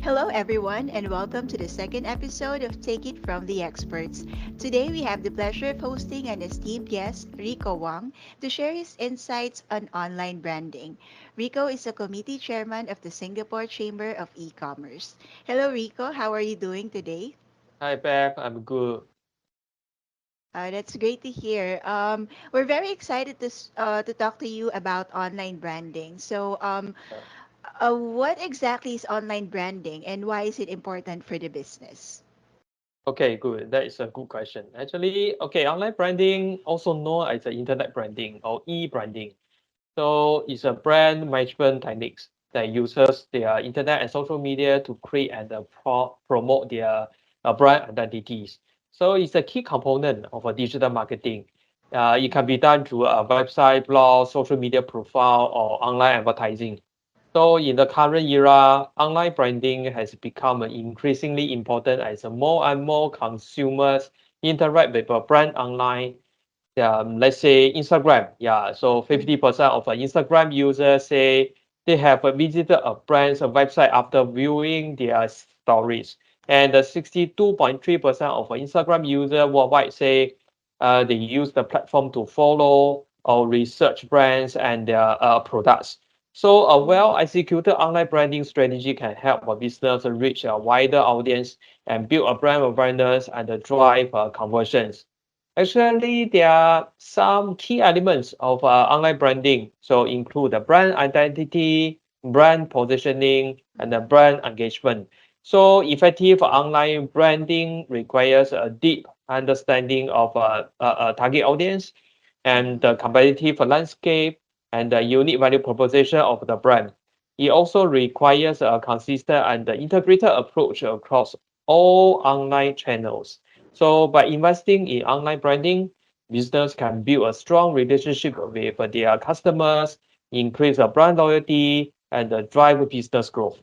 Hello, everyone, and welcome to the second episode of Take It From the Experts. Today, we have the pleasure of hosting an esteemed guest, Rico Wang, to share his insights on online branding. Rico is a committee chairman of the Singapore Chamber of E-commerce. Hello, Rico. How are you doing today? Hi, Beth. I'm good. That's great to hear. We're very excited to talk to you about online branding. Uh, What exactly is online branding, and why is it important for the business? Okay, good. That is a good question. Actually, okay, online branding, also known as the internet branding or e-branding. So it's a brand management techniques that uses their internet and social media to create and promote their brand identities. So it's a key component of a digital marketing. It can be done through a website, blog, social media profile, or online advertising. So in the current era, online branding has become increasingly important as more and more consumers interact with a brand online. Let's say Instagram. Yeah, so Mhm. 50% of Instagram users say they have visited a brand's website after viewing their stories. And 62.3% of Instagram users worldwide say they use the platform to follow or research brands and their products. So a well-executed online branding strategy can help a business reach a wider audience and build a brand awareness and drive conversions. Actually, there are some key elements of online branding. So include the brand identity, brand positioning, and the brand engagement. So effective online branding requires a deep understanding of a target audience and Mhm. the competitive landscape and the unique value proposition of the brand. It also requires a consistent and integrated approach across all online channels. So by investing in online branding, business can build a strong relationship with their customers, increase brand loyalty, and drive business growth.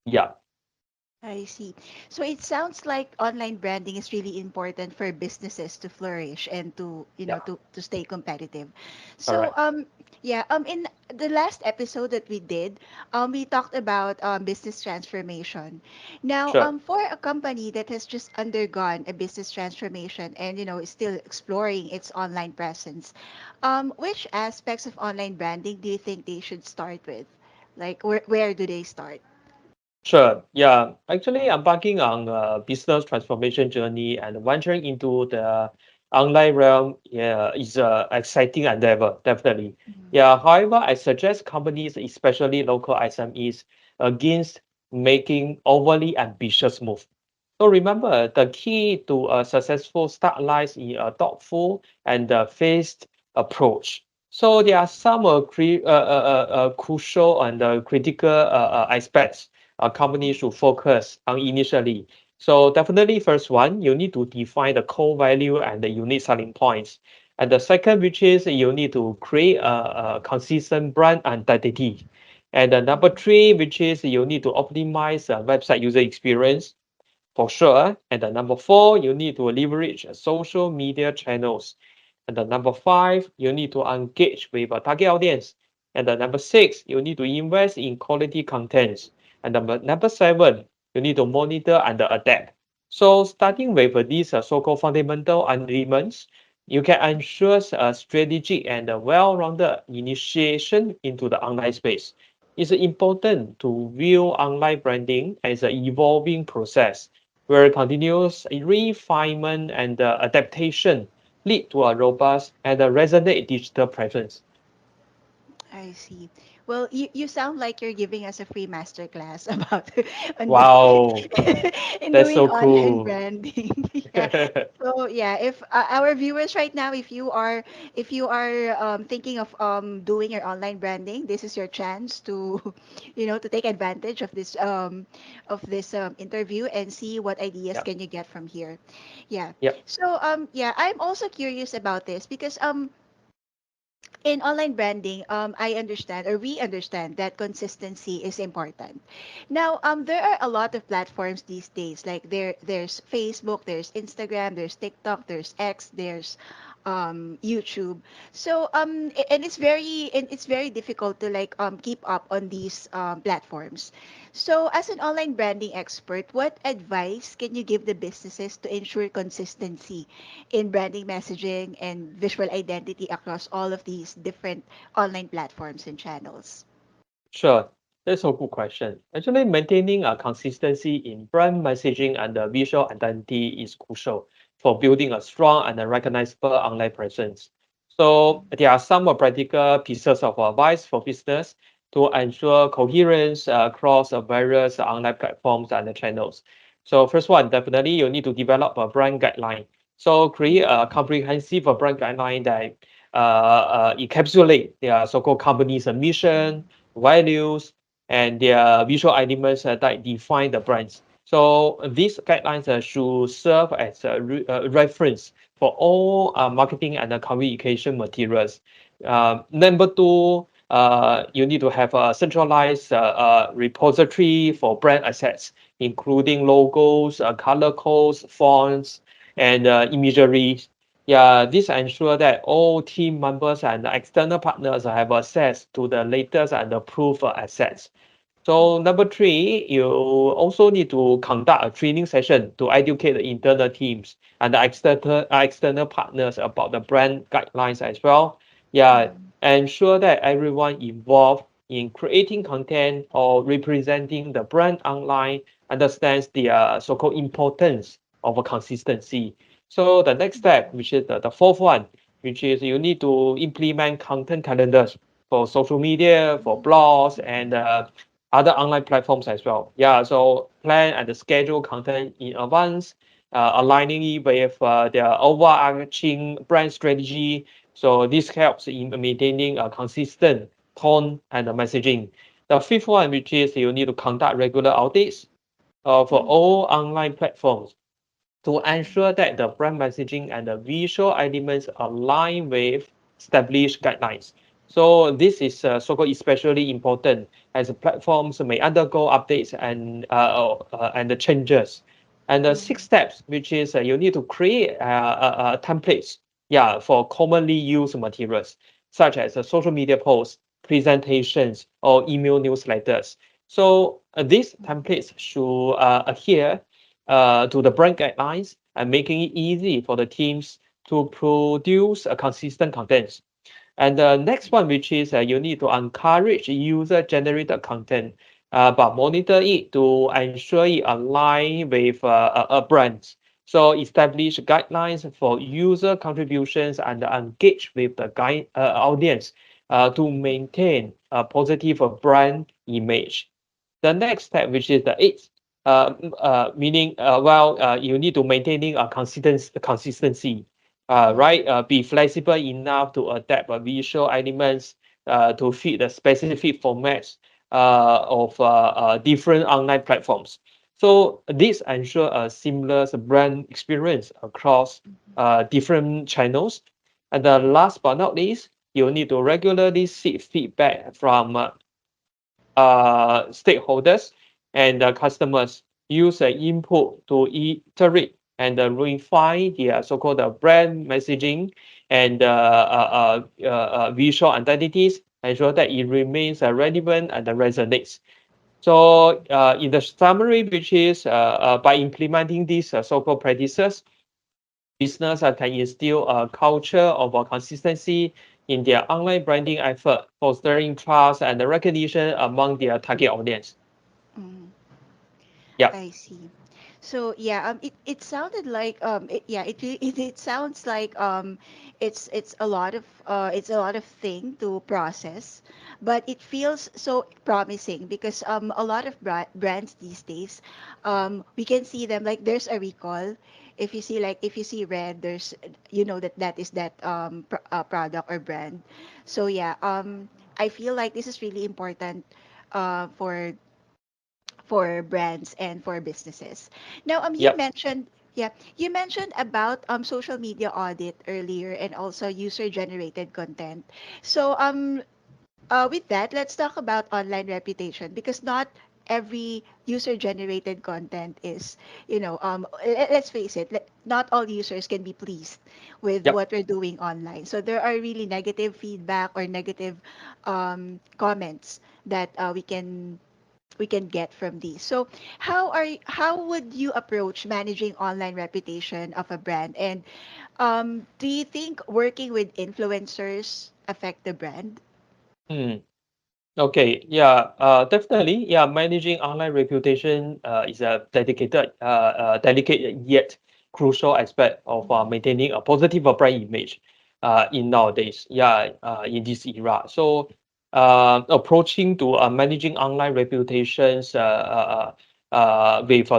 Yeah, I see. So it sounds like online branding is really important for businesses to flourish and yeah, to stay competitive. So correct. in the last episode that we did, we talked about business transformation. Now, Sure. for a company that has just undergone a business transformation and is still exploring its online presence, which aspects of online branding do you think they should start with? Like where do they start? Sure. Yeah. Actually, embarking on a business transformation journey and venturing into the online realm, yeah, is a exciting endeavor, definitely. Yeah. However, I suggest companies, especially local SMEs, against making overly ambitious move. So remember, the key to a successful start lies in a thoughtful and phased approach. So there are some crucial and critical aspects a company should focus on initially. So definitely first one, you need to define the core value and the unique selling points. And the second, which is you need to create a consistent brand identity. And the number three, which is you need to optimize the website user experience for sure. And the number four, you need to leverage social media channels. And the number five, you need to engage with a target audience. And the number six, you need to invest in quality contents. And number seven, you need to monitor and adapt. So starting with these so-called fundamental elements, you can ensure a strategic and a well-rounded initiation into the online space. It's important to view online branding as an evolving process where continuous refinement and adaptation lead to a robust and a resonant digital presence. I see. Well, you sound like you're giving us a free masterclass about on doing Wow, in that's doing so online cool. branding. Yeah. So yeah, if our viewers right now, if you are thinking of doing your online branding, this is your chance to to take advantage of this interview and see what ideas Yeah, can you get from here. Yeah. yeah, So yeah, I'm also curious about this because in online branding, I understand or we understand that consistency is important. Now, there are a lot of platforms these days. Like there's Facebook, there's Instagram, there's TikTok, there's X, there's YouTube. So and it's very difficult to like keep up on these platforms. So as an online branding expert, what advice can you give the businesses to ensure consistency in branding messaging and visual identity across all of these different online platforms and channels? Sure, that's a good question. Actually, maintaining a consistency in brand messaging and the visual identity is crucial for building a strong and a recognizable online presence. So there are some practical pieces of advice for business to ensure coherence across various online platforms and channels. So first one, definitely you need to develop a brand guideline. So create a comprehensive brand guideline that encapsulate their so-called company's mission, values, and their visual elements that define the brands. So these guidelines should serve as a reference for all marketing and communication materials. Number two, you need to have a centralized repository for brand assets, including logos, color codes, fonts, and imagery. Yeah, this ensure that all team members and external partners have access to the latest and approved assets. So number three, you also need to conduct a training session to educate the internal teams and the external partners about the brand guidelines as well. Yeah, Mhm. ensure that everyone involved in creating content or representing the brand online understands the so-called importance of a consistency. So the next step, which is the fourth one, which is you need to implement content calendars for social media, for blogs, and other online platforms as well. Yeah, so plan and schedule content in advance, aligning it with their overarching brand strategy. So this helps in maintaining a consistent tone and messaging. The fifth one, which is you need to conduct regular audits for Mhm. all online platforms to ensure that the brand messaging and the visual elements align with established guidelines. So this is so-called especially important as the platforms may undergo updates and the changes. And the six Mhm. steps, which is you need to create templates, yeah, for commonly used materials such as social media posts, presentations, or email newsletters. So these templates should adhere to the brand guidelines and making it easy for the teams to produce a consistent content. And the next one, which is you need to encourage user-generated content, but monitor it to ensure it align with a brand. So establish guidelines for user contributions and engage with the audience to maintain a positive brand image. The next step, which is the eighth, meaning you need to maintaining a consistency, Mhm. right? Be flexible enough to adapt visual elements to fit the specific formats of different online platforms. So this ensure a seamless brand experience across different channels. And the last but not least, you need to regularly seek feedback from stakeholders and customers use input to iterate and refine the so-called brand messaging and visual identities, ensure that it remains relevant and resonates. So, in the summary, which is by implementing these so-called practices, business can instill a culture of consistency in their online branding effort, fostering trust and recognition among their target audience. Mhm. Yeah, I see. So yeah, it sounded like yeah, it sounds like it's a lot of it's a lot of thing to process, but it feels so promising because a lot of brands these days, we can see them like there's a recall. If you see like if you see red, there's you know that that is that product or brand. So yeah, I feel like this is really important uh for for brands and for businesses. Now, you yep. mentioned, yeah, you mentioned about social media audit earlier and also user generated content. So with that, let's talk about online reputation because not every user generated content is, let's face it, not all users can be pleased with Yep. what we're doing online. So there are really negative feedback or negative comments that we can get from these. So how would you approach managing online reputation of a brand? And do you think working with influencers affect the brand? Mm. Okay, yeah, definitely. Yeah, managing online reputation is a delicate yet crucial aspect of maintaining a positive brand image in nowadays. Yeah, in this era. So, approaching to managing online reputations with a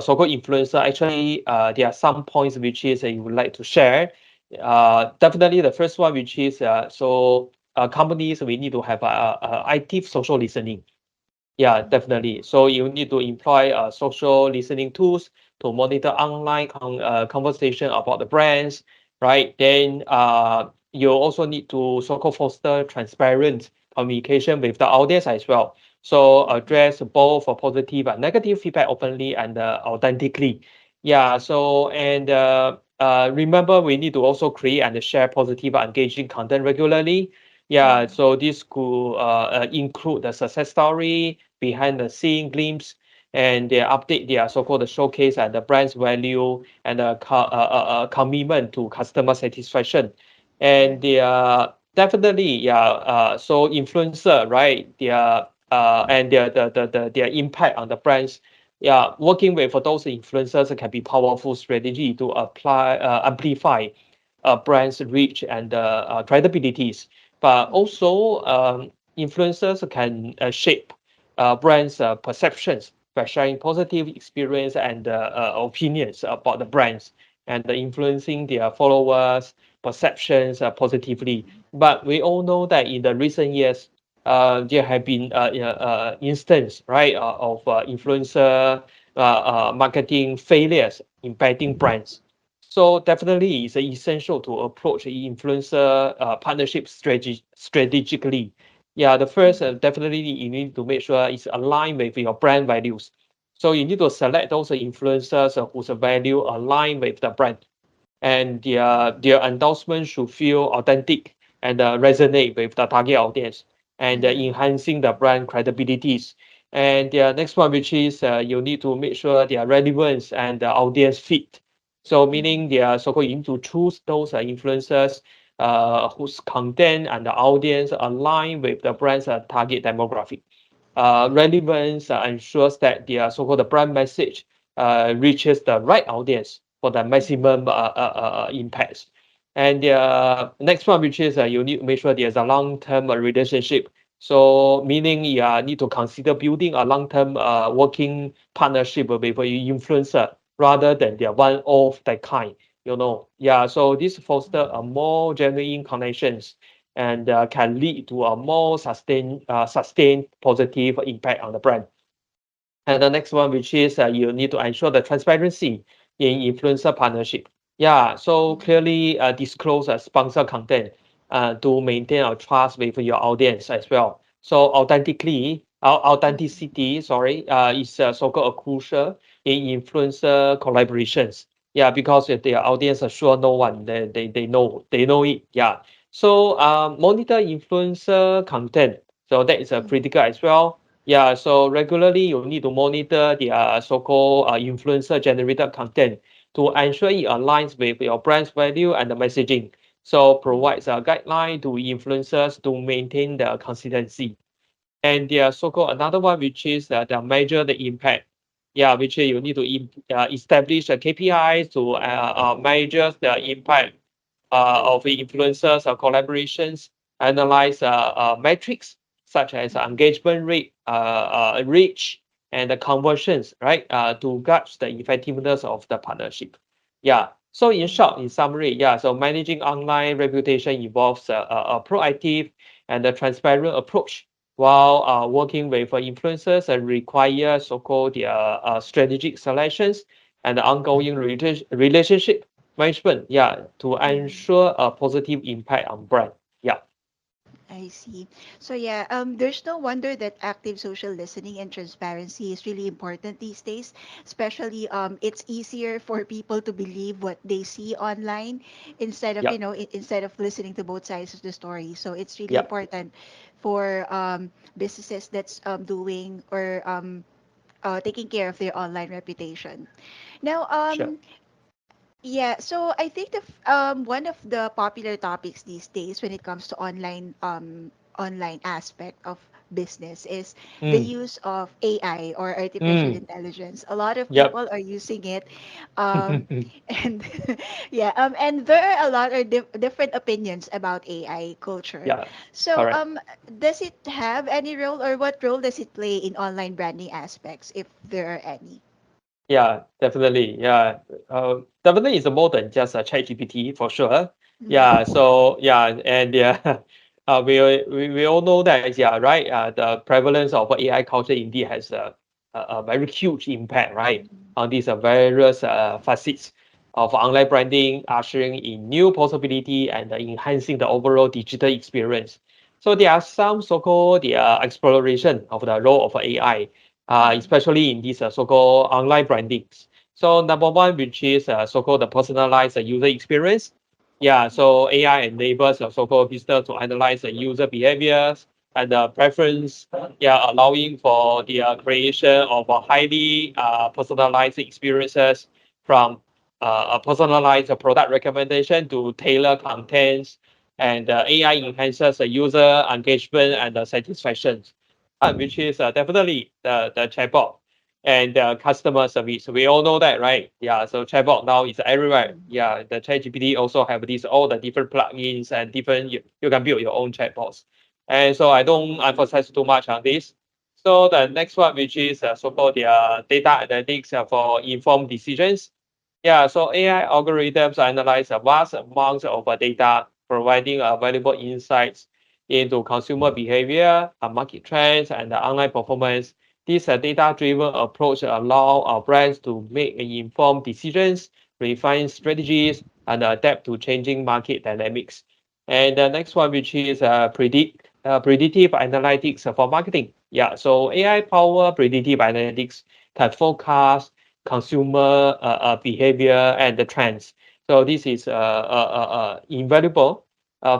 so-called influencer, actually, there are some points which is you would like to share. Definitely, the first one, which is companies, we need to have active social listening. Yeah, definitely. So you need to employ social listening tools to monitor online conversation about the brands, right? Then you also need to so-called foster transparent communication with the audience as well. So address both positive and negative feedback openly and authentically. Yeah. So and remember, we need to also create and share positive, engaging content regularly. Yeah, Mm-hmm. so this could include the success story, behind the scene glimpse, and they update their so-called showcase and the brand's value and commitment to customer satisfaction. And Right. they are definitely, yeah, so influencer, right? Their and their impact on the brands. Yeah, working with those influencers can be powerful strategy to amplify brand's reach and credibilities. But also, influencers can shape brands' perceptions by sharing positive experience and opinions about the brands and influencing their followers' perceptions positively. But we all know that in the recent years, there have been instance, right, of influencer marketing failures impacting brands. So definitely, it's essential to approach influencer partnership strategically. Yeah, the first definitely you need to make sure it's aligned with your brand values. So you need to select those influencers whose value align with the brand, and their endorsement should feel authentic and resonate with the target audience, and Mm-hmm. enhancing the brand credibilities. And the next one, which is you need to make sure their relevance and the audience fit. So Mm-hmm. meaning they are so-called you need to choose those influencers whose content and the audience align with the brand's target demographic. Relevance ensures that their so-called brand message reaches the right audience for the maximum impacts. And the next one, which is you need to make sure there's a long-term relationship. So meaning you need to consider building a long-term working partnership with your influencer rather than the one-off that kind. Yeah. So this foster a more genuine connections and can lead to a more sustained positive impact on the brand. And the next one, which is you need to ensure the transparency in influencer partnership. Yeah, so clearly disclose sponsor content to maintain our trust with your audience as well. So authenticity, sorry, is so-called a crucial in influencer collaborations. Yeah, because if their audience are sure no one, they know it. Yeah. So monitor influencer content. So that is Mm-hmm. critical as well. Yeah, so regularly you need to monitor the so-called influencer generated content to ensure it aligns with your brand's value and the messaging. So provides a guideline to influencers to maintain the consistency. And the so-called another one, which is the measure the impact. Yeah, which you need to establish a KPIs to measure the impact of the influencers or collaborations, analyze metrics such as engagement rate, reach, and the conversions, right, to gauge the effectiveness of the partnership. Yeah. So in short, in summary, yeah, so managing online reputation involves a proactive and a transparent approach, while working with influencers and require so-called strategic selections and ongoing relationship management, yeah, to Mm-hmm. ensure a positive impact on brand. Yeah. see. So yeah, there's no wonder that active social listening and transparency is really important these days. Especially, it's easier for people to believe what they see online instead of Yeah, instead of listening to both sides of the story. So it's really yeah, important for businesses that's doing or taking care of their online reputation. Now, sure. yeah, so I think one of the popular topics these days when it comes to online aspect of business is the Mm, use of AI or artificial mm, intelligence. A lot of yep. people are using it, um, and yeah, and there are a lot of different opinions about AI culture. Yeah, So, correct. does it have any role, or what role does it play in online branding aspects, if there are any? Yeah, definitely. Yeah, definitely it's more than just a ChatGPT for sure. Yeah, Mm-hmm. so yeah, and yeah, we all know that yeah, right. The prevalence of AI culture indeed has a very huge impact, right, on these various facets of online branding, ushering in new possibility and enhancing the overall digital experience. So there are some so-called the exploration of the role of AI especially in these so-called online brandings. So number one, which is so-called the personalized user experience. Yeah, so AI enables so-called business to analyze the user behaviors and preference. Yeah, allowing for the creation of a highly personalized experiences from a personalized product recommendation to tailor contents. And AI enhances the user engagement and satisfaction which is definitely the chatbot and customer service. We all know that, right? Yeah. So chatbot now is everywhere. Yeah. The ChatGPT also have these all the different plugins and different you can build your own chatbots. And so I don't emphasize too much on this. So the next one, which is so-called the data analytics for informed decisions. Yeah, so AI algorithms analyze a vast amounts of data, providing valuable insights into consumer behavior, market trends, and online performance. This data-driven approach allow our brands to make informed decisions, refine strategies, and adapt to changing market dynamics. And the next one, which is predictive analytics for marketing. Yeah, so AI power predictive analytics can forecast consumer behavior and the trends. So this is invaluable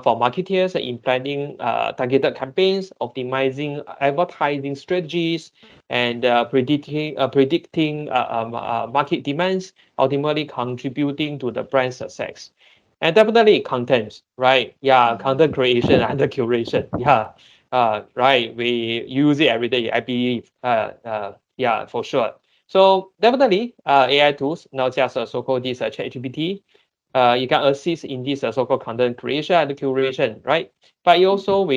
for marketers in planning targeted campaigns, optimizing advertising strategies, and predicting market demands, ultimately contributing to the brand success. And definitely content, right? Yeah, content creation and the curation. Yeah, right. We use it every day, I believe. Yeah, for sure. So definitely, AI tools, not just so-called this ChatGPT, you can assist in this so-called content creation and curation, right? But we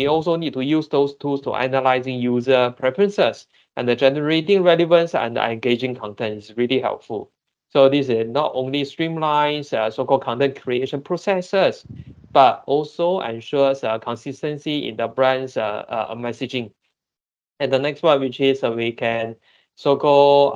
also need to use those tools to analyzing user preferences and generating relevance and engaging content is really helpful. So this is not only streamlines so-called content creation processes, but also ensures consistency in the brand's messaging. And the next one, which is we can so-called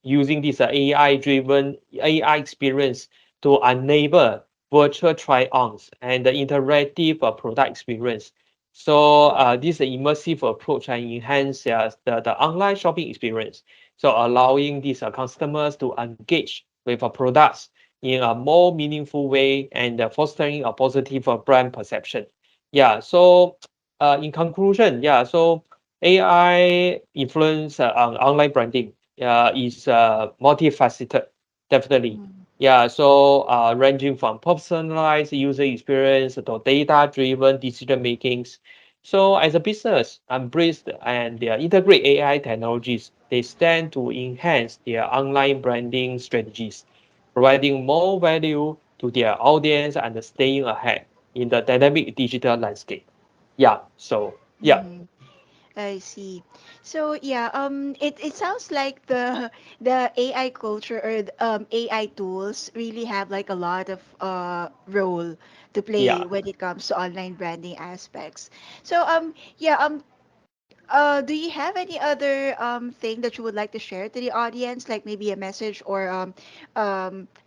using this AI-driven AI experience to enable virtual try-ons and the interactive product experience. So this immersive approach and enhance the online shopping experience. So allowing these customers to engage with products in a more meaningful way and fostering a positive brand perception. Yeah, so in conclusion, yeah, so AI influence on online branding is multifaceted, definitely. Yeah, so ranging from personalized user experience to data-driven decision makings. So as a business, embrace and integrate AI technologies, they stand to enhance their online branding strategies, providing more value to their audience and staying ahead in the dynamic digital landscape. Yeah. So yeah, Mm-hmm. I see. So yeah, it sounds like the AI culture or AI tools really have like a lot of role to play yeah. when it comes to online branding aspects. So yeah, do you have any other thing that you would like to share to the audience, like maybe a message or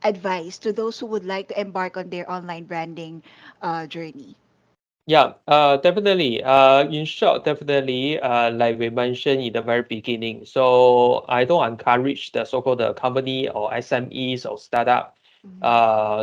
advice to those who would like to embark on their online branding journey? Yeah, definitely. In short, definitely, like we mentioned in the very beginning. So I don't encourage the so-called company or SMEs or startup Mm-hmm.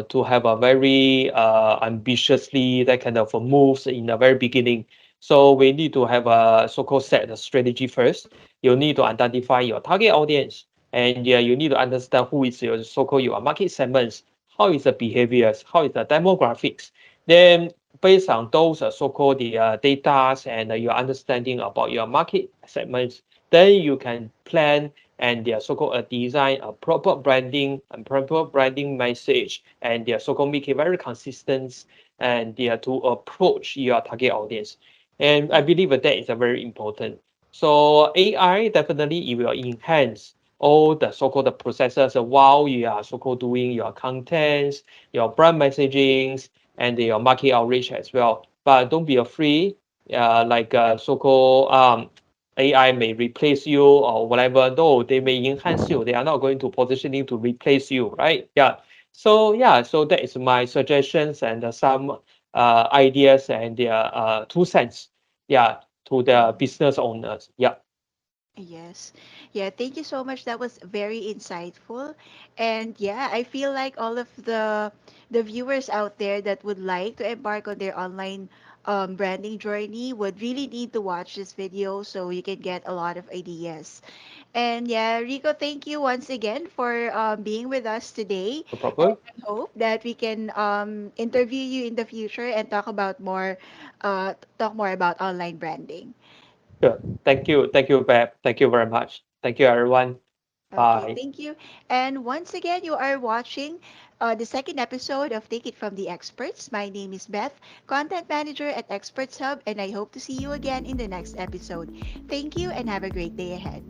to have a very ambitiously that kind of moves in the very beginning. So we need to have a so-called set a strategy first. You need to identify your target audience, and yeah, you need to understand who is your so-called your market segments, how is the behaviors, how is the demographics. Then based on those so-called the data and your understanding about your market segments, then you can plan and their so-called design a proper branding and proper branding message and their so-called make it very consistent and their to approach your target audience. And I believe that is a very important. So AI definitely it will enhance all the so-called processes while you are so-called doing your contents, your brand messaging, and your market outreach as well. But don't be afraid, like so-called AI may replace you or whatever. No, they may enhance you. They are not going to positioning to replace you, right? Yeah. So yeah, so that is my suggestions and some ideas and their 2 cents. Yeah, to the Mm-hmm. business owners. Yeah, Yes. Yeah, thank you so much. That was very insightful. And yeah, I feel like all of the viewers out there that would like to embark on their online branding journey would really need to watch this video so you can get a lot of ideas. And yeah, Rico, thank you once again for being with us today. no And problem. I hope that we can interview you in the future and talk more about online branding. Sure. Thank you, Beb. Thank you very much. Thank you, everyone. Okay, Bye. thank you. And once again, you are watching the second episode of Take It From the Experts. My name is Beth, Content Manager at Experts Hub, and I hope to see you again in the next episode. Thank you and have a great day ahead.